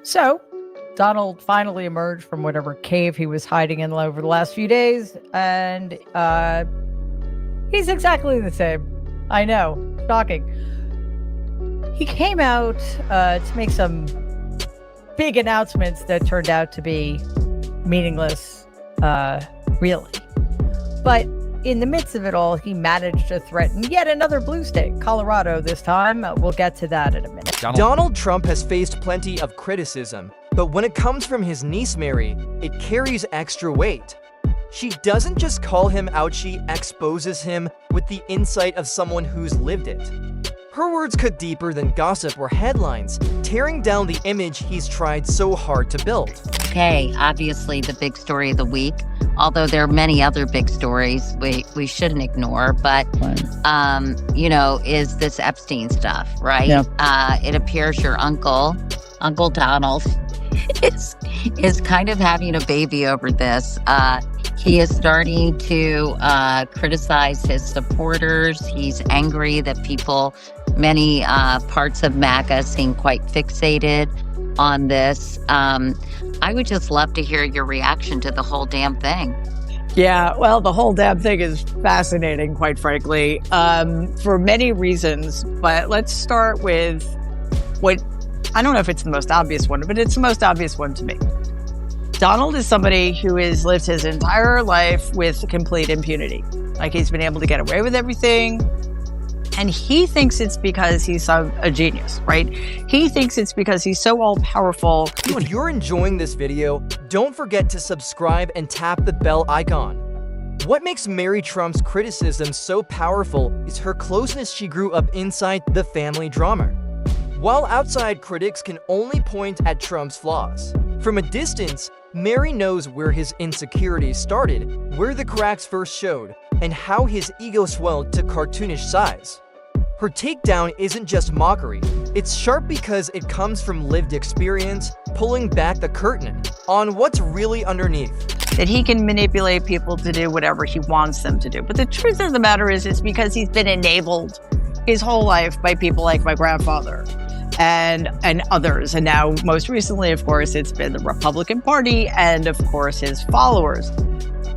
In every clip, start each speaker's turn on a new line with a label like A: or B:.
A: So, Donald finally emerged from whatever cave he was hiding in over the last few days, and he's exactly the same. I know, shocking. He came out to make some big announcements that turned out to be meaningless, really. But in the midst of it all, he managed to threaten yet another blue state, Colorado this time. We'll get to that in a minute.
B: Donald Trump has faced plenty of criticism, but when it comes from his niece Mary, it carries extra weight. She doesn't just call him out, she exposes him with the insight of someone who's lived it. Her words cut deeper than gossip or headlines, tearing down the image he's tried so hard to build.
C: Okay, obviously the big story of the week, although there are many other big stories we shouldn't ignore, but, is this Epstein stuff, right? Yeah. It appears your Uncle Donald, is kind of having a baby over this. He is starting to criticize his supporters. He's angry that many parts of MAGA seem quite fixated on this. I would just love to hear your reaction to the whole damn thing.
A: Yeah, well, the whole damn thing is fascinating, quite frankly, for many reasons. But let's start with what, I don't know if it's the most obvious one, but it's the most obvious one to me. Donald is somebody who has lived his entire life with complete impunity. Like, he's been able to get away with everything. And he thinks it's because he's a genius, right? He thinks it's because he's so all-powerful.
B: If you're enjoying this video, don't forget to subscribe and tap the bell icon. What makes Mary Trump's criticism so powerful is her closeness. She grew up inside the family drama, while outside critics can only point at Trump's flaws. From a distance, Mary knows where his insecurities started, where the cracks first showed, and how his ego swelled to cartoonish size. Her takedown isn't just mockery, it's sharp because it comes from lived experience, pulling back the curtain on what's really underneath.
A: That he can manipulate people to do whatever he wants them to do. But the truth of the matter is, it's because he's been enabled his whole life by people like my grandfather and others. And now, most recently, of course, it's been the Republican Party and, of course, his followers.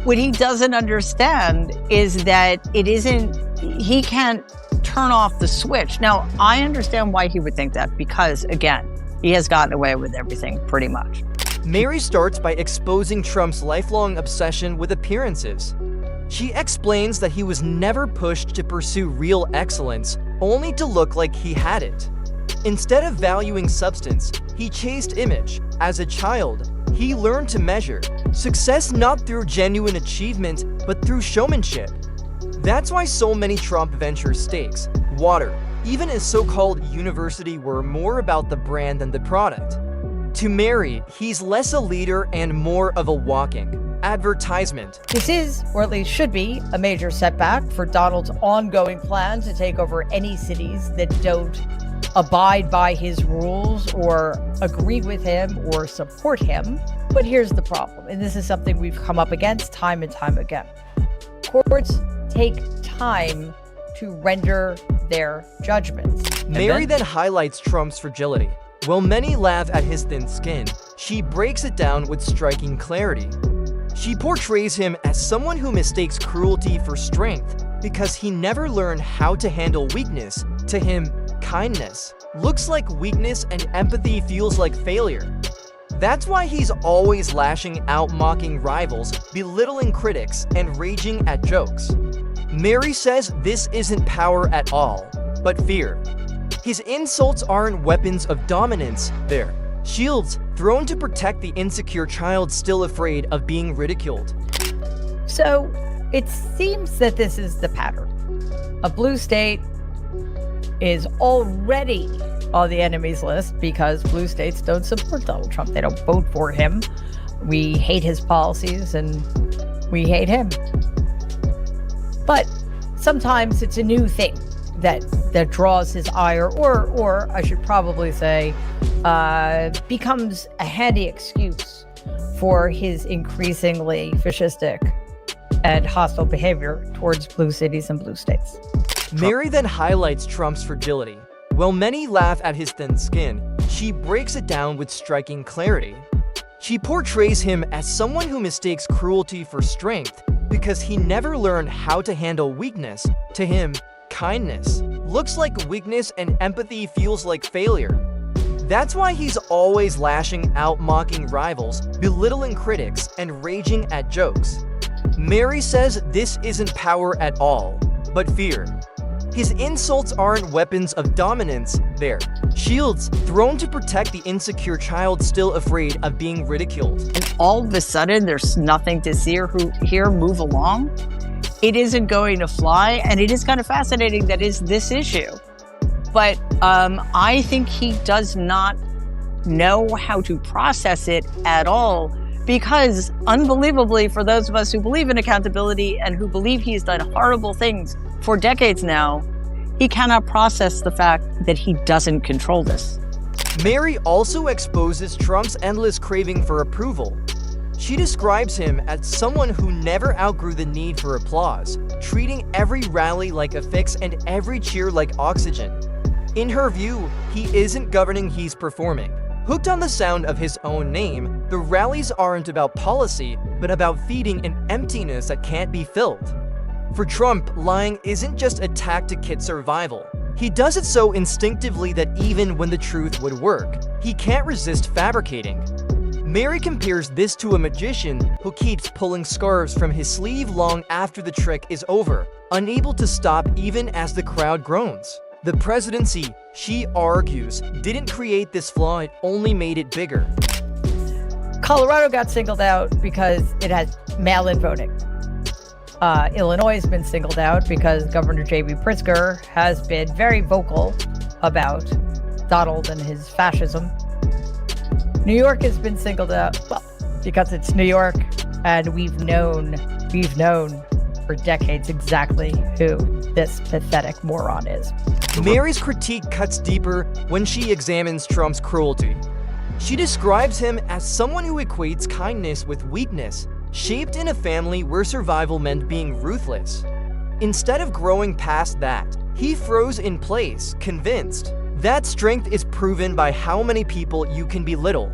A: What he doesn't understand is that he can't turn off the switch. Now, I understand why he would think that, because, again, he has gotten away with everything pretty much.
B: Mary starts by exposing Trump's lifelong obsession with appearances. She explains that he was never pushed to pursue real excellence, only to look like he had it. Instead of valuing substance, he chased image. As a child, he learned to measure success not through genuine achievement, but through showmanship. That's why so many Trump ventures, steaks, water, even his so-called university, were more about the brand than the product. To Mary, he's less a leader and more of a walking advertisement.
A: This is, or at least should be, a major setback for Donald's ongoing plan to take over any cities that don't abide by his rules or agree with him or support him. But here's the problem, and this is something we've come up against time and time again. Courts take time to render their judgments.
B: Mary then highlights Trump's fragility. While many laugh at his thin skin, she breaks it down with striking clarity. She portrays him as someone who mistakes cruelty for strength because he never learned how to handle weakness. To him, kindness looks like weakness and empathy feels like failure. That's why he's always lashing out, mocking rivals, belittling critics, and raging at jokes. Mary says this isn't power at all, but fear. His insults aren't weapons of dominance, they're shields thrown to protect the insecure child still afraid of being ridiculed.
A: So it seems that this is the pattern. A blue state is already on the enemy's list because blue states don't support Donald Trump. They don't vote for him. We hate his policies and we hate him. But sometimes it's a new thing that draws his ire, or I should probably say, becomes a handy excuse for his increasingly fascistic and hostile behavior towards blue cities and blue states.
B: Mary then highlights Trump's fragility. While many laugh at his thin skin, she breaks it down with striking clarity. She portrays him as someone who mistakes cruelty for strength because he never learned how to handle weakness. To him, kindness looks like weakness and empathy feels like failure. That's why he's always lashing out, mocking rivals, belittling critics, and raging at jokes. Mary says this isn't power at all, but fear. His insults aren't weapons of dominance, they're shields thrown to protect the insecure child still afraid of being ridiculed.
D: And all of a sudden, there's nothing to see or hear move along. It isn't going to fly, and it is kind of fascinating that is this issue. But I think he does not know how to process it at all because, unbelievably, for those of us who believe in accountability and who believe he's done horrible things for decades now, he cannot process the fact that he doesn't control this.
B: Mary also exposes Trump's endless craving for approval. She describes him as someone who never outgrew the need for applause, treating every rally like a fix and every cheer like oxygen. In her view, he isn't governing, he's performing. Hooked on the sound of his own name, the rallies aren't about policy, but about feeding an emptiness that can't be filled. For Trump, lying isn't just a tactic at survival. He does it so instinctively that even when the truth would work, he can't resist fabricating. Mary compares this to a magician who keeps pulling scarves from his sleeve long after the trick is over, unable to stop even as the crowd groans. The presidency, she argues, didn't create this flaw, it only made it bigger.
A: Colorado got singled out because it has mail-in voting. Illinois has been singled out because Governor J.B. Pritzker has been very vocal about Donald and his fascism. New York has been singled out, well, because it's New York, and we've known for decades exactly who this pathetic moron is.
B: Mary's critique cuts deeper when she examines Trump's cruelty. She describes him as someone who equates kindness with weakness, shaped in a family where survival meant being ruthless. Instead of growing past that, he froze in place, convinced that strength is proven by how many people you can belittle.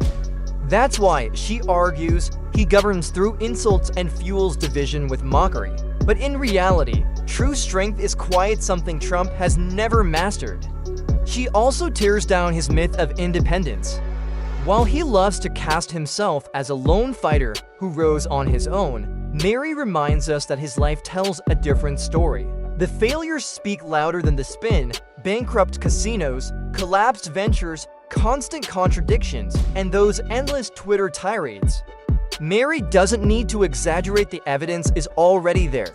B: That's why, she argues, he governs through insults and fuels division with mockery. But in reality, true strength is quiet, something Trump has never mastered. She also tears down his myth of independence. While he loves to cast himself as a lone fighter who rose on his own, Mary reminds us that his life tells a different story. The failures speak louder than the spin: bankrupt casinos, collapsed ventures, constant contradictions, and those endless Twitter tirades. Mary doesn't need to exaggerate, the evidence is already there.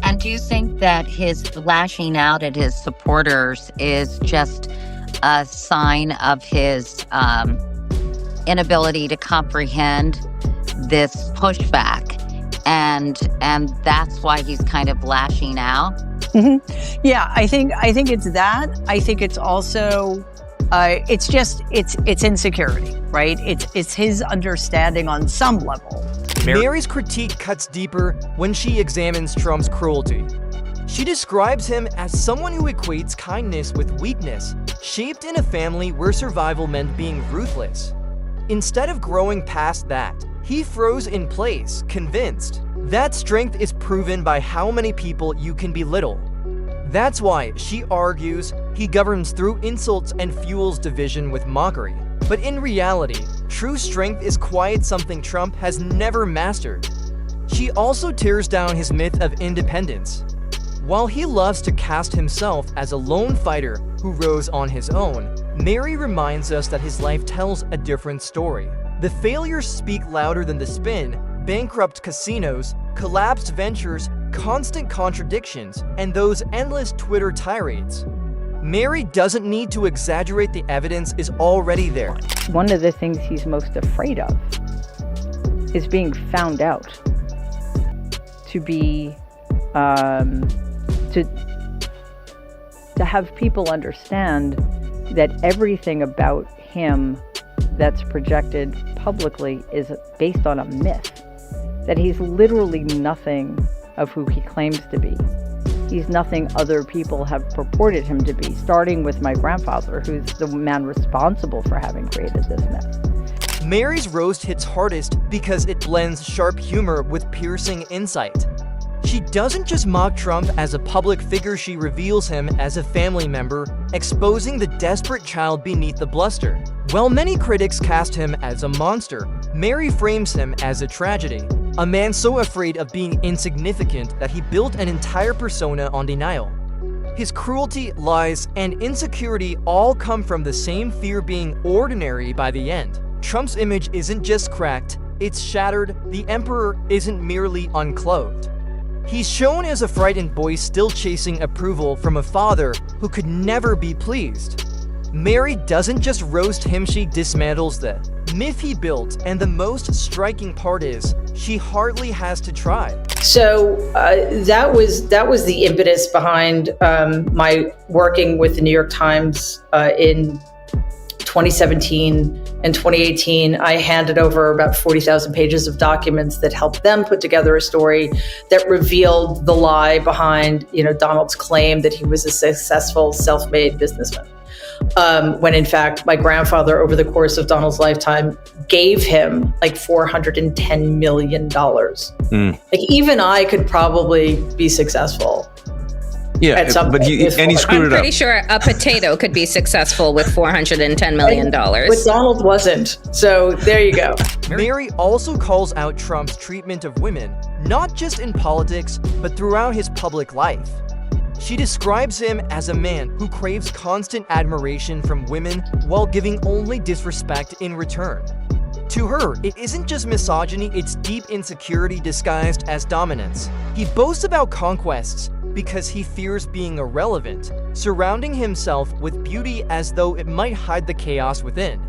C: And do you think that his lashing out at his supporters is just a sign of his inability to comprehend this pushback, and that's why he's kind of lashing out?
D: Mm-hmm. Yeah, I think it's that. I think it's also it's insecurity, right? It's his understanding on some level.
B: Mary's critique cuts deeper when she examines Trump's cruelty. She describes him as someone who equates kindness with weakness, shaped in a family where survival meant being ruthless. Instead of growing past that, he froze in place, convinced that strength is proven by how many people you can belittle. That's why, she argues, he governs through insults and fuels division with mockery. But in reality, true strength is quiet, something Trump has never mastered. She also tears down his myth of independence. While he loves to cast himself as a lone fighter who rose on his own, Mary reminds us that his life tells a different story. The failures speak louder than the spin: bankrupt casinos, collapsed ventures, constant contradictions, and those endless Twitter tirades. Mary doesn't need to exaggerate, the evidence is already there.
A: One of the things he's most afraid of is being found out. To be, to have people understand that everything about him that's projected publicly is based on a myth, that he's literally nothing of who he claims to be. he's nothing other people have purported him to be, starting with my grandfather, who's the man responsible for having created this mess.
B: Mary's roast hits hardest because it blends sharp humor with piercing insight. She doesn't just mock Trump as a public figure, she reveals him as a family member, exposing the desperate child beneath the bluster. While many critics cast him as a monster, Mary frames him as a tragedy, a man so afraid of being insignificant that he built an entire persona on denial. His cruelty, lies, and insecurity all come from the same fear being ordinary by the end. Trump's image isn't just cracked, it's shattered. The emperor isn't merely unclothed. He's shown as a frightened boy still chasing approval from a father who could never be pleased. Mary doesn't just roast him, she dismantles the myth he built, and the most striking part is, she hardly has to try.
E: So that was the impetus behind my working with the New York Times in 2017 and 2018. I handed over about 40,000 pages of documents that helped them put together a story that revealed the lie behind, Donald's claim that he was a successful self-made businessman. When in fact, my grandfather, over the course of Donald's lifetime, gave him like $410 million. Like even I could probably be successful.
F: Yeah, but he screwed it up.
G: I'm pretty sure a potato could be successful with $410 million.
E: But Donald wasn't. So there you go.
B: Mary also calls out Trump's treatment of women, not just in politics, but throughout his public life. She describes him as a man who craves constant admiration from women while giving only disrespect in return. To her, it isn't just misogyny, it's deep insecurity disguised as dominance. He boasts about conquests because he fears being irrelevant, surrounding himself with beauty as though it might hide the chaos within.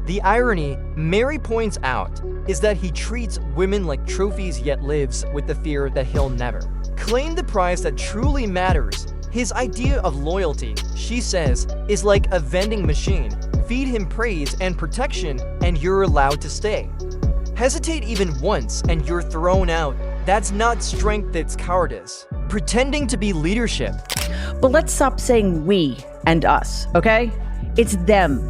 B: The irony, Mary points out, is that he treats women like trophies yet lives with the fear that he'll never claim the prize that truly matters. His idea of loyalty, she says, is like a vending machine. Feed him praise and protection and you're allowed to stay. Hesitate even once and you're thrown out. That's not strength, that's cowardice. Pretending to be leadership.
A: But let's stop saying we and us, okay? It's them.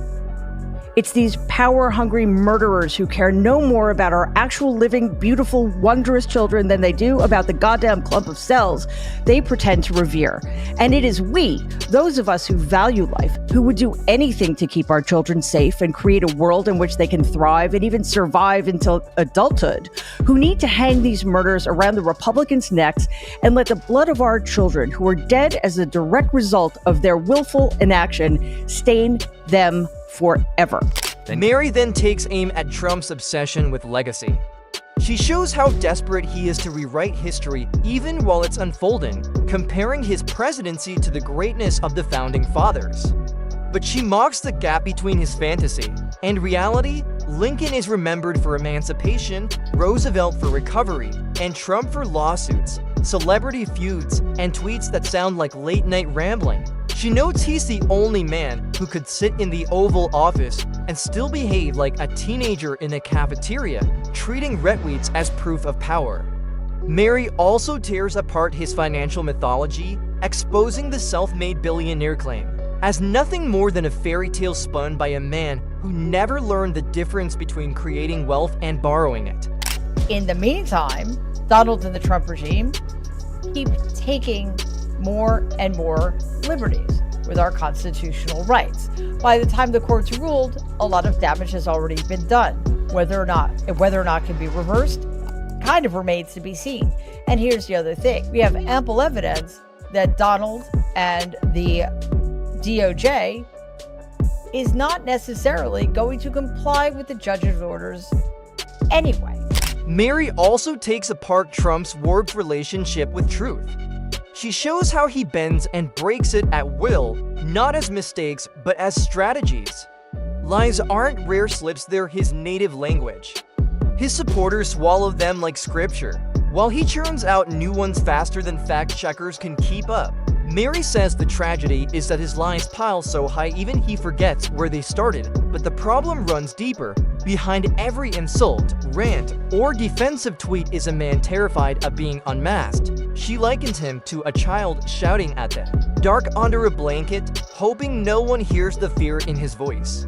A: It's these power-hungry murderers who care no more about our actual living, beautiful, wondrous children than they do about the goddamn clump of cells they pretend to revere. And it is we, those of us who value life, who would do anything to keep our children safe and create a world in which they can thrive and even survive until adulthood, who need to hang these murders around the Republicans' necks and let the blood of our children, who are dead as a direct result of their willful inaction, stain them forever.
B: Mary then takes aim at Trump's obsession with legacy. She shows how desperate he is to rewrite history even while it's unfolding, comparing his presidency to the greatness of the founding fathers. But she mocks the gap between his fantasy and reality. Lincoln is remembered for emancipation, Roosevelt for recovery, and Trump for lawsuits, celebrity feuds, and tweets that sound like late-night rambling. She notes he's the only man who could sit in the Oval Office and still behave like a teenager in a cafeteria, treating retweets as proof of power. Mary also tears apart his financial mythology, exposing the self-made billionaire claim as nothing more than a fairy tale spun by a man who never learned the difference between creating wealth and borrowing it.
A: In the meantime, Donald and the Trump regime keep taking more and more liberties with our constitutional rights. By the time the courts ruled, a lot of damage has already been done. Whether or not it can be reversed kind of remains to be seen. And here's the other thing. We have ample evidence that Donald and the DOJ is not necessarily going to comply with the judge's orders anyway.
B: Mary also takes apart Trump's warped relationship with truth. She shows how he bends and breaks it at will, not as mistakes, but as strategies. Lies aren't rare slips, they're his native language. His supporters swallow them like scripture, while he churns out new ones faster than fact-checkers can keep up. Mary says the tragedy is that his lies pile so high even he forgets where they started, but the problem runs deeper. Behind every insult, rant, or defensive tweet is a man terrified of being unmasked. She likens him to a child shouting at them, dark under a blanket, hoping no one hears the fear in his voice.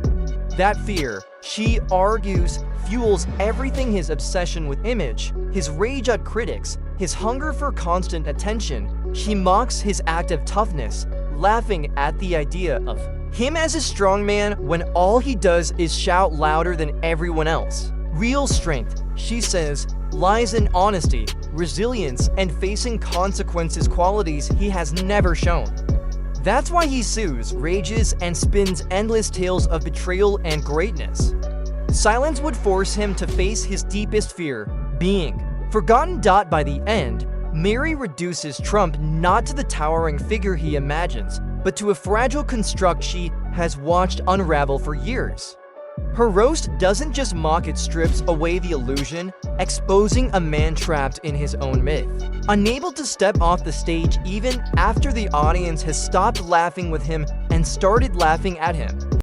B: That fear, she argues, fuels everything: his obsession with image, his rage at critics, his hunger for constant attention. She mocks his act of toughness, laughing at the idea of him as a strong man when all he does is shout louder than everyone else. Real strength, she says, lies in honesty, resilience, and facing consequences, qualities he has never shown. That's why he sues, rages, and spins endless tales of betrayal and greatness. Silence would force him to face his deepest fear, being forgotten. By the end, Mary reduces Trump not to the towering figure he imagines, but to a fragile construct she has watched unravel for years. Her roast doesn't just mock, it strips away the illusion, exposing a man trapped in his own myth, unable to step off the stage even after the audience has stopped laughing with him and started laughing at him.